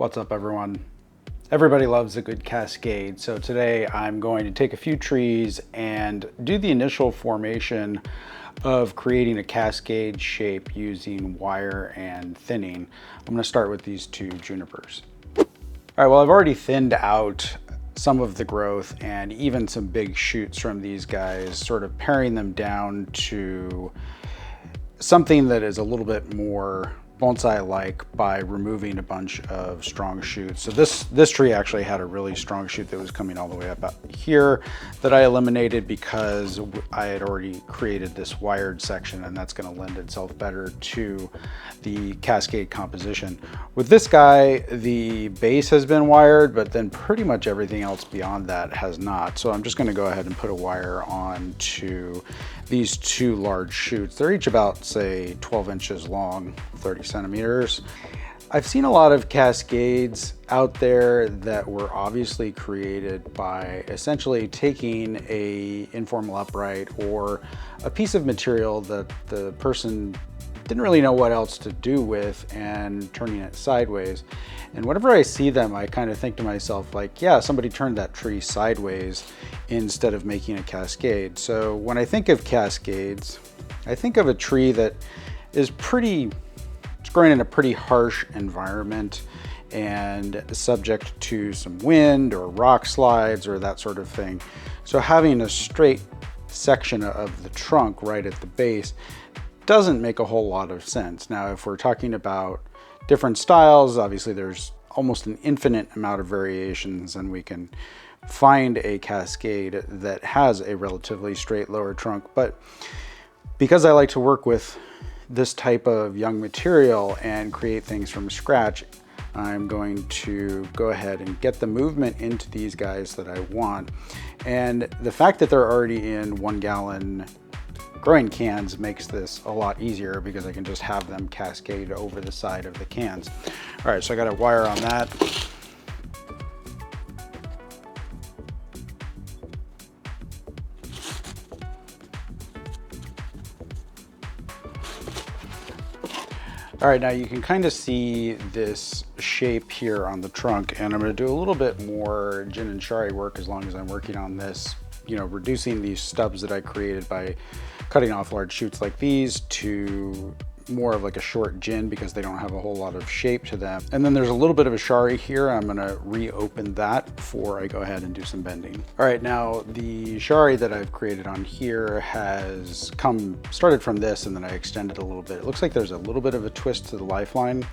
What's up, everyone? Everybody loves a good cascade, so today I'm going to take a few trees and do the initial formation of creating a cascade shape using wire and thinning. I'm going to start with these two junipers. All right, well, I've already thinned out some of the growth and even some big shoots from these guys, sort of paring them down to something that is a little bit more bonsai-like by removing a bunch of strong shoots. So this tree actually had a really strong shoot that was coming all the way up out here that I eliminated because I had already created this wired section, and that's going to lend itself better to the cascade composition. With this guy, the base has been wired, but then pretty much everything else beyond that has not. So I'm just going to go ahead and put a wire on to these two large shoots. They're each about, say, 12 inches long, 30 centimeters. I've seen a lot of cascades out there that were obviously created by essentially taking a informal upright or a piece of material that the person didn't really know what else to do with and turning it sideways. And whenever I see them, I kind of think to myself, like, yeah, somebody turned that tree sideways instead of making a cascade. So when I think of cascades, I think of a tree that is it's growing in a pretty harsh environment and subject to some wind or rock slides or that sort of thing. So having a straight section of the trunk right at the base doesn't make a whole lot of sense. Now, if we're talking about different styles, obviously there's almost an infinite amount of variations, and we can find a cascade that has a relatively straight lower trunk. But because I like to work with this type of young material and create things from scratch, I'm going to go ahead and get the movement into these guys that I want. And the fact that they're already in 1 gallon growing cans makes this a lot easier because I can just have them cascade over the side of the cans. All right, so I got a wire on that. All right, now you can kind of see this shape here on the trunk, and I'm going to do a little bit more gin and shari work as long as I'm working on this, reducing these stubs that I created by cutting off large shoots like these to more of like a short gin because they don't have a whole lot of shape to them. And then there's a little bit of a shari here. I'm gonna reopen that before I go ahead and do some bending. All right, now the shari that I've created on here has started from this, and then I extended a little bit. It looks like there's a little bit of a twist to the lifeline.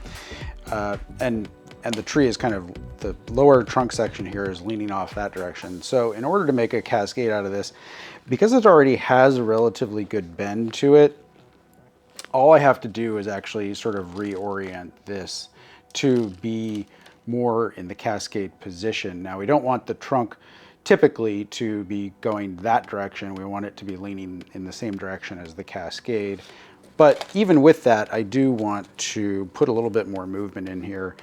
And the tree is kind of, the lower trunk section here is leaning off that direction. So in order to make a cascade out of this, because it already has a relatively good bend to it, all I have to do is actually sort of reorient this to be more in the cascade position. Now, we don't want the trunk typically to be going that direction. We want it to be leaning in the same direction as the cascade. But even with that, I do want to put a little bit more movement in here.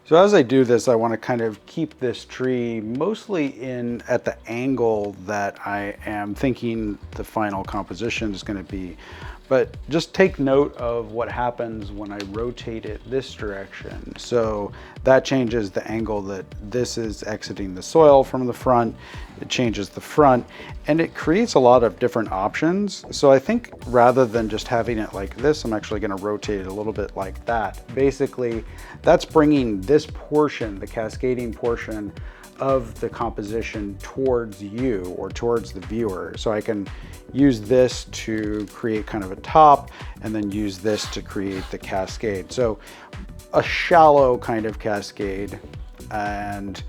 So as I do this, I want to kind of keep this tree mostly at the angle that I am thinking the final composition is going to be. But just take note of what happens when I rotate it this direction. So that changes the angle that this is exiting the soil from the front. It changes the front, and it creates a lot of different options. So I think rather than just having it like this, I'm actually going to rotate it a little bit like that. Basically, that's bringing this portion, the cascading portion of the composition, towards you or towards the viewer. So I can use this to create kind of a top and then use this to create the cascade. So a shallow kind of cascade, and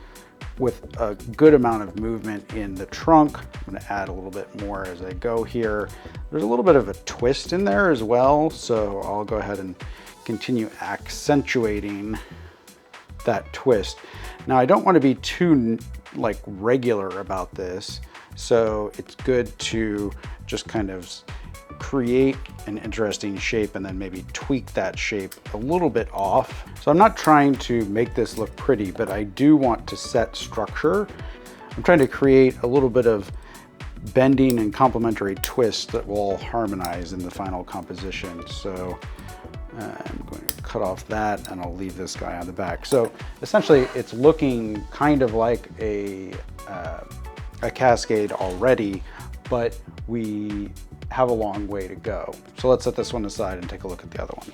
with a good amount of movement in the trunk. I'm going to add a little bit more as I go here. There's a little bit of a twist in there as well, so I'll go ahead and continue accentuating that twist. Now, I don't want to be too regular about this, so it's good to just kind of create an interesting shape and then maybe tweak that shape a little bit off. So I'm not trying to make this look pretty, but I do want to set structure. I'm trying to create a little bit of bending and complementary twist that will harmonize in the final composition. So I'm going to cut off that and I'll leave this guy on the back. So essentially it's looking kind of like a cascade already, but we have a long way to go. So let's set this one aside and take a look at the other one.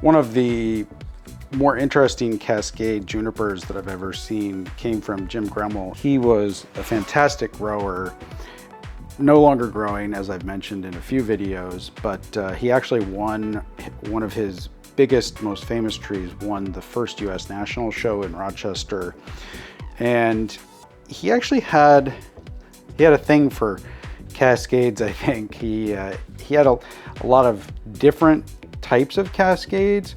One of the more interesting cascade junipers that I've ever seen came from Jim Gremel. He was a fantastic grower, no longer growing, as I've mentioned in a few videos, but he actually won one of his biggest, most famous trees, won the first US National Show in Rochester. And he actually had a thing for cascades, I think. He had a lot of different types of cascades.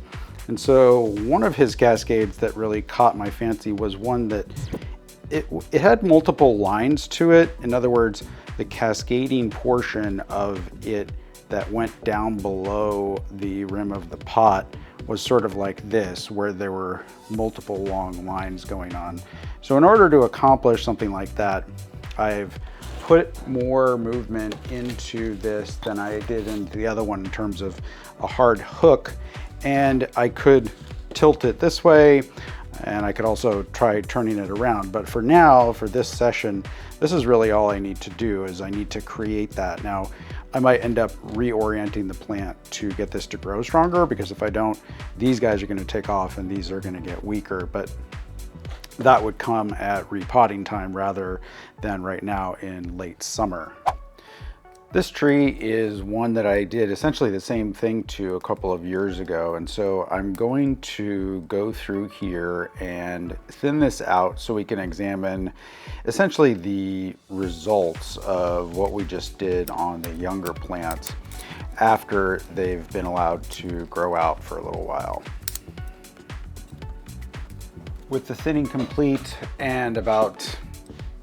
And so one of his cascades that really caught my fancy was one that it had multiple lines to it. In other words, the cascading portion of it that went down below the rim of the pot was sort of like this, where there were multiple long lines going on. So in order to accomplish something like that, I've put more movement into this than I did in the other one in terms of a hard hook. And I could tilt it this way, and I could also try turning it around. But for now, for this session, this is really all I need to do, is I need to create that. Now, I might end up reorienting the plant to get this to grow stronger, because if I don't, these guys are going to take off and these are going to get weaker. But that would come at repotting time rather than right now in late summer. This tree is one that I did essentially the same thing to a couple of years ago. And so I'm going to go through here and thin this out so we can examine essentially the results of what we just did on the younger plants after they've been allowed to grow out for a little while. With the thinning complete and about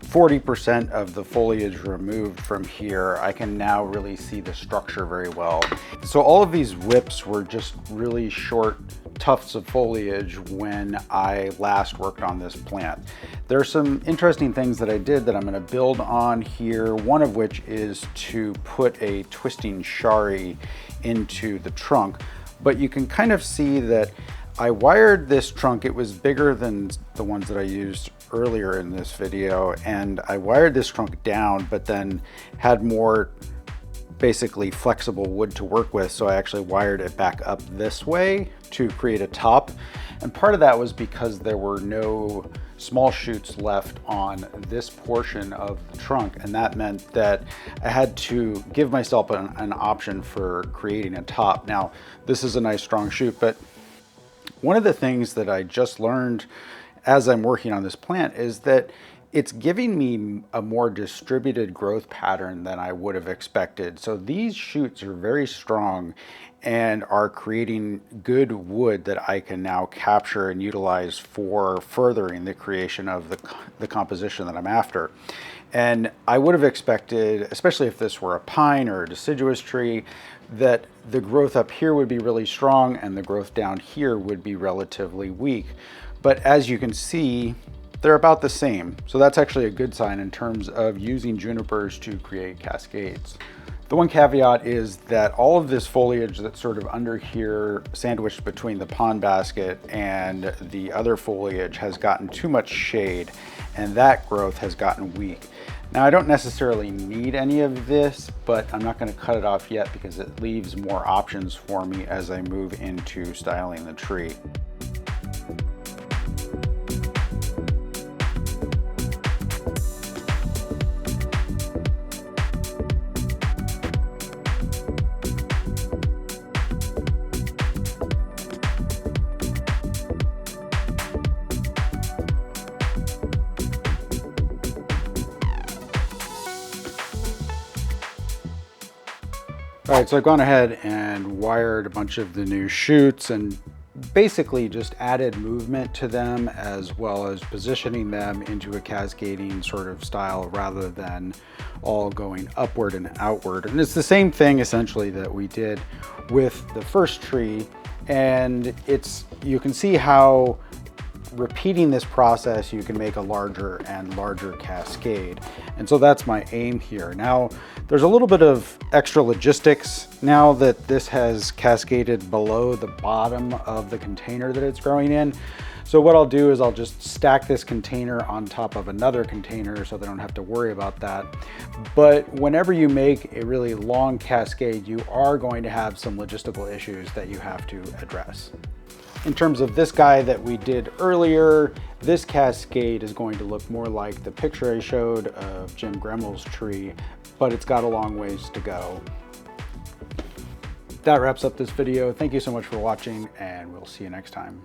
40% of the foliage removed from here, I can now really see the structure very well. So all of these whips were just really short tufts of foliage when I last worked on this plant. There are some interesting things that I did that I'm going to build on here, one of which is to put a twisting shari into the trunk. But you can kind of see that I wired this trunk. It was bigger than the ones that I used earlier in this video, and I wired this trunk down, but then had more basically flexible wood to work with. So I actually wired it back up this way to create a top. And part of that was because there were no small shoots left on this portion of the trunk. And that meant that I had to give myself an option for creating a top. Now, this is a nice strong shoot, but one of the things that I just learned as I'm working on this plant is that it's giving me a more distributed growth pattern than I would have expected. So these shoots are very strong and are creating good wood that I can now capture and utilize for furthering the creation of the composition that I'm after. And I would have expected, especially if this were a pine or a deciduous tree, that the growth up here would be really strong and the growth down here would be relatively weak. But as you can see, they're about the same. So that's actually a good sign in terms of using junipers to create cascades. The one caveat is that all of this foliage that's sort of under here, sandwiched between the pond basket and the other foliage, has gotten too much shade, and that growth has gotten weak. Now, I don't necessarily need any of this, but I'm not going to cut it off yet because it leaves more options for me as I move into styling the tree. All right, so I've gone ahead and wired a bunch of the new shoots and basically just added movement to them, as well as positioning them into a cascading sort of style rather than all going upward and outward. And it's the same thing essentially that we did with the first tree. And you can see how repeating this process, you can make a larger and larger cascade. And so that's my aim here. Now, there's a little bit of extra logistics now that this has cascaded below the bottom of the container that it's growing in. So what I'll do is I'll just stack this container on top of another container so they don't have to worry about that. But whenever you make a really long cascade, you are going to have some logistical issues that you have to address. In terms of this guy that we did earlier, this cascade is going to look more like the picture I showed of Jim Gremel's tree, but it's got a long ways to go. That wraps up this video. Thank you so much for watching, and we'll see you next time.